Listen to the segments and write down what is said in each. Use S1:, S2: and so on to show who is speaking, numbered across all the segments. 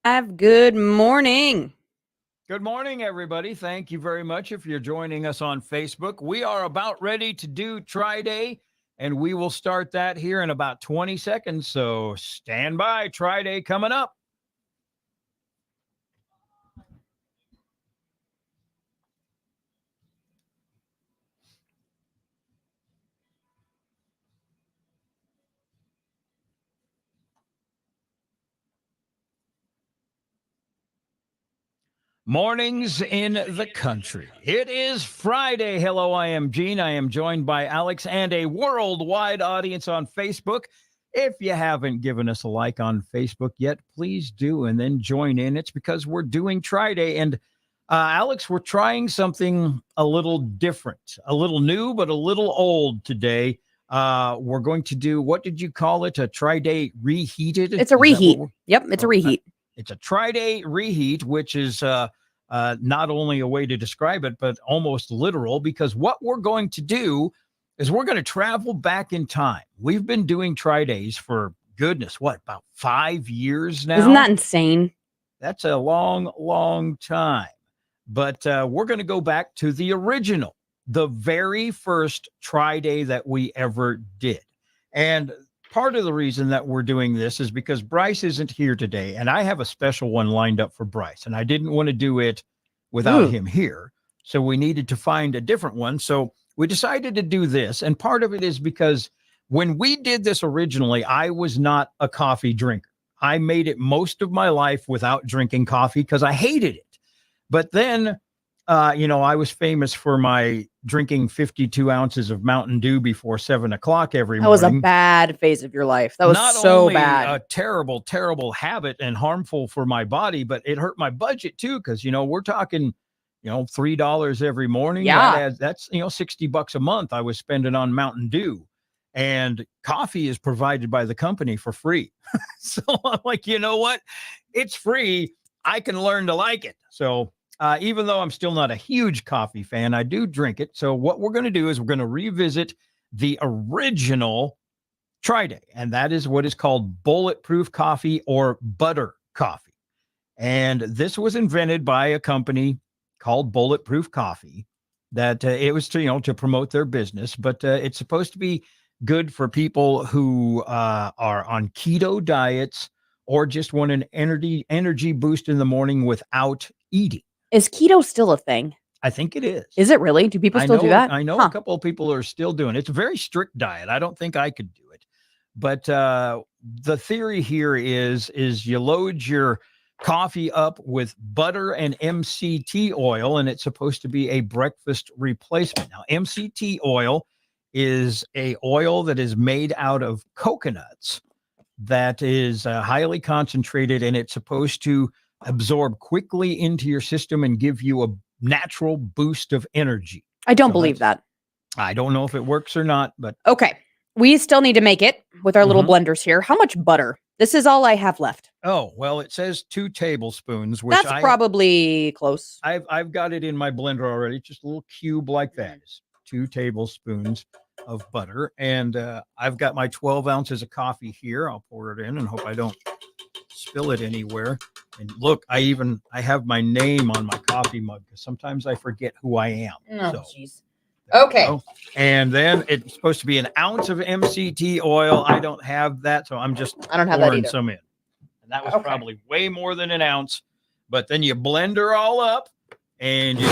S1: Good morning.
S2: Good morning, everybody. Thank you very much if you're joining us on Facebook. We are about ready to do TryDay, and we will start that here in about 20 seconds. So stand by. TryDay coming up. Mornings in the country. It is Friday. Hello, I am Gene. I am joined by Alex and a worldwide audience on Facebook. If you haven't given us a like on Facebook yet, please do and then join in. It's because we're doing TryDay. And Alex, we're trying something a little different, a little new, but a little old today. We're going to do, what did you call it? A TryDay reheated?
S1: It's a reheat. Yep, it's a reheat.
S2: It's a TryDay reheat, which is not only a way to describe it, but almost literal, because what we're going to do is we're going to travel back in time. We've been doing TryDays for, goodness, what, about 5 years now?
S1: Isn't that insane?
S2: That's a long, long time. But we're going to go back to the original, the very first TryDay that we ever did. And part of the reason that we're doing this is because Bryce isn't here today, and I have a special one lined up for Bryce, and I didn't want to do it without him here. So we needed to find a different one. So we decided to do this. And part of it is because when we did this originally, I was not a coffee drinker. I made it most of my life without drinking coffee because I hated it. But then, I was famous for my drinking 52 ounces of Mountain Dew before 7 o'clock every morning.
S1: That was a bad phase of your life. That was
S2: not
S1: so
S2: only
S1: bad.
S2: A terrible, terrible habit and harmful for my body, but it hurt my budget too. Cause we're talking, $3 every morning.
S1: Yeah.
S2: That's $60 a month I was spending on Mountain Dew, and coffee is provided by the company for free. So I'm like, you know what? It's free. I can learn to like it. So even though I'm still not a huge coffee fan, I do drink it. So what we're going to do is we're going to revisit the original TryDay, and that is what is called Bulletproof Coffee or butter coffee. And this was invented by a company called Bulletproof Coffee that it was to promote their business, but it's supposed to be good for people who are on keto diets or just want an energy boost in the morning without eating.
S1: Is keto still a thing?
S2: I think it is.
S1: Is it really? Do people still do that?
S2: I know a couple of people are still doing it. It's a very strict diet. I don't think I could do it. But the theory here is you load your coffee up with butter and MCT oil, and it's supposed to be a breakfast replacement. Now, MCT oil is a oil that is made out of coconuts that is highly concentrated, and it's supposed to absorb quickly into your system and give you a natural boost of energy.
S1: I don't believe that.
S2: I don't know if it works or not, but
S1: okay. We still need to make it with our little blenders here. How much butter? This is all I have left.
S2: Oh, well, it says 2 tablespoons, which
S1: that's probably close.
S2: I've got it in my blender already. Just a little cube like that is 2 tablespoons of butter. And I've got my 12 ounces of coffee here. I'll pour it in and hope I don't spill it anywhere. And look, I have my name on my coffee mug because sometimes I forget who I am.
S1: Oh, jeez. Okay.
S2: And then it's supposed to be an ounce of MCT oil. I don't have that, so I don't have pouring that some in. And that was probably way more than an ounce. But then you blend her all up, and you.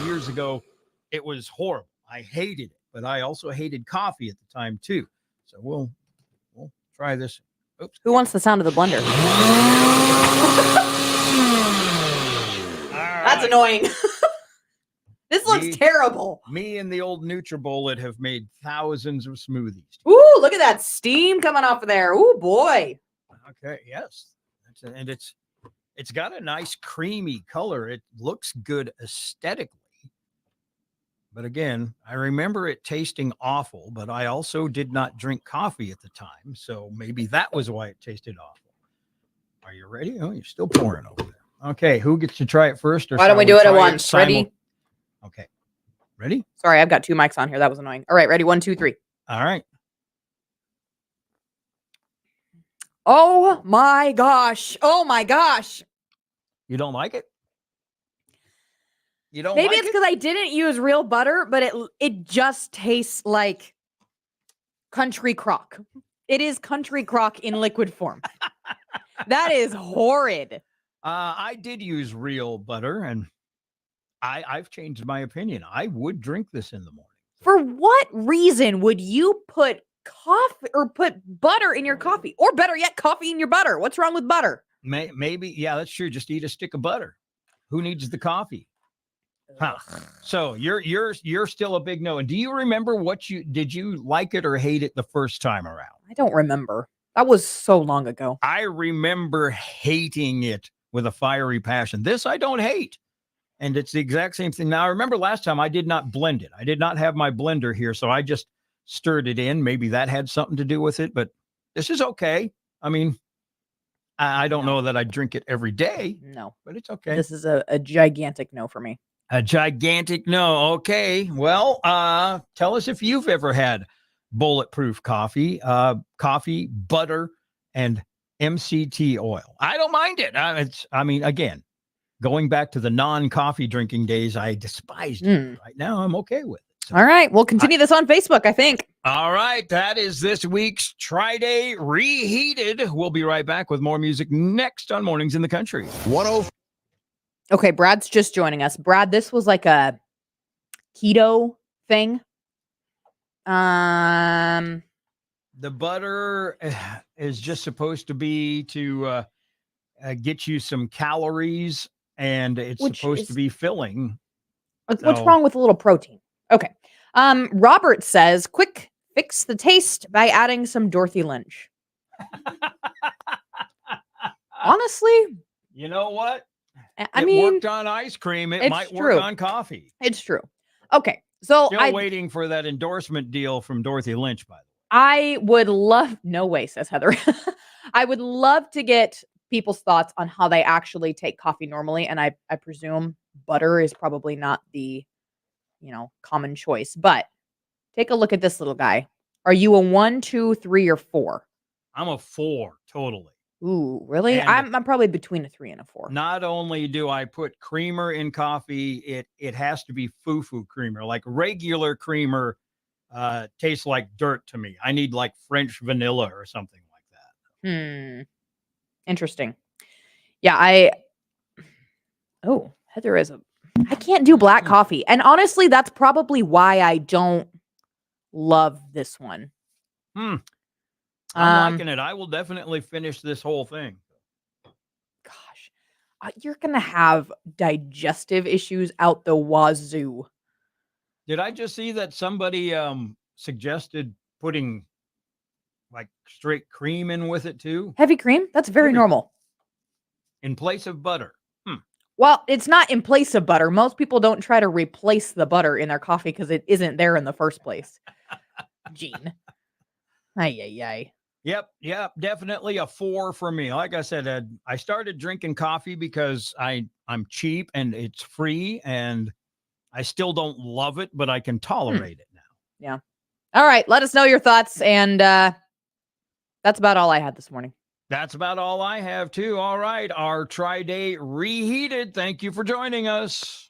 S2: Years ago, it was horrible. I hated it, but I also hated coffee at the time too. So we'll try this. Oops.
S1: Who wants the sound of the blender? That's annoying. This looks terrible.
S2: Me and the old NutriBullet have made thousands of smoothies.
S1: Ooh, look at that steam coming off of there. Ooh, boy.
S2: Okay, yes. And it's got a nice creamy color. It looks good aesthetically. But again, I remember it tasting awful, but I also did not drink coffee at the time. So maybe that was why it tasted awful. Are you ready? Oh, you're still pouring over there. Okay, who gets to try it first? Or
S1: why don't we do it at once? Ready?
S2: Okay. Ready?
S1: Sorry, I've got 2 mics on here. That was annoying. All right, ready? 1, 2, 3.
S2: All right.
S1: Oh my gosh. Oh my gosh.
S2: You don't like it? You don't
S1: Maybe
S2: like
S1: it's
S2: it?
S1: because I didn't use real butter, but it just tastes like country crock. It is country crock in liquid form. That is horrid.
S2: I did use real butter, and I've changed my opinion. I would drink this in the morning.
S1: For what reason would you put coffee or put butter in your coffee? Or better yet, coffee in your butter? What's wrong with butter?
S2: Maybe, yeah, that's true. Just eat a stick of butter. Who needs the coffee? Huh. So you're still a big no. And do you remember did you like it or hate it the first time around?
S1: I don't remember. That was so long ago.
S2: I remember hating it with a fiery passion. This I don't hate. And it's the exact same thing. Now, I remember last time I did not blend it. I did not have my blender here, so I just stirred it in. Maybe that had something to do with it, but this is okay. I mean, I don't know that I drink it every day.
S1: No.
S2: But it's okay.
S1: This is a gigantic no for me.
S2: A gigantic no. Okay. Well, tell us if you've ever had Bulletproof Coffee, butter, and MCT oil. I don't mind it. Again, going back to the non-coffee drinking days, I despised it. Right now, I'm okay with it. So,
S1: all right. We'll continue this on Facebook, I think.
S2: All right. That is this week's TryDay Reheated. We'll be right back with more music next on Mornings in the Country.
S1: Okay, Brad's just joining us. Brad, this was like a keto thing.
S2: The butter is just supposed to be to get you some calories, and it's supposed to be filling.
S1: What's wrong with a little protein? Okay. Robert says, quick fix the taste by adding some Dorothy Lynch. Honestly,
S2: you know what?
S1: I mean,
S2: worked on ice cream. It might work on coffee.
S1: It's true. Okay. So
S2: still waiting for that endorsement deal from Dorothy Lynch, by the way.
S1: I would love, no way, says Heather. I would love to get people's thoughts on how they actually take coffee normally. And I presume butter is probably not the, common choice, but take a look at this little guy. Are you a 1, 2, 3, or 4?
S2: I'm a 4, totally.
S1: Ooh, really? I'm probably between a 3 and a 4.
S2: Not only do I put creamer in coffee, it has to be foo-foo creamer. Like regular creamer tastes like dirt to me. I need like French vanilla or something like that.
S1: Interesting. Yeah, Heather I can't do black coffee. And honestly, that's probably why I don't love this one.
S2: I'm liking it. I will definitely finish this whole thing.
S1: Gosh, you're going to have digestive issues out the wazoo.
S2: Did I just see that somebody suggested putting like straight cream in with it too?
S1: Heavy cream? That's very normal.
S2: In place of butter.
S1: Well, it's not in place of butter. Most people don't try to replace the butter in their coffee because it isn't there in the first place. Gene. Ay.
S2: Yep. Definitely a 4 for me. Like I said, I started drinking coffee because I'm cheap and it's free, and I still don't love it, but I can tolerate it now.
S1: Yeah. All right. Let us know your thoughts. And that's about all I had this morning.
S2: That's about all I have too. All right. Our TryDay Reheated. Thank you for joining us.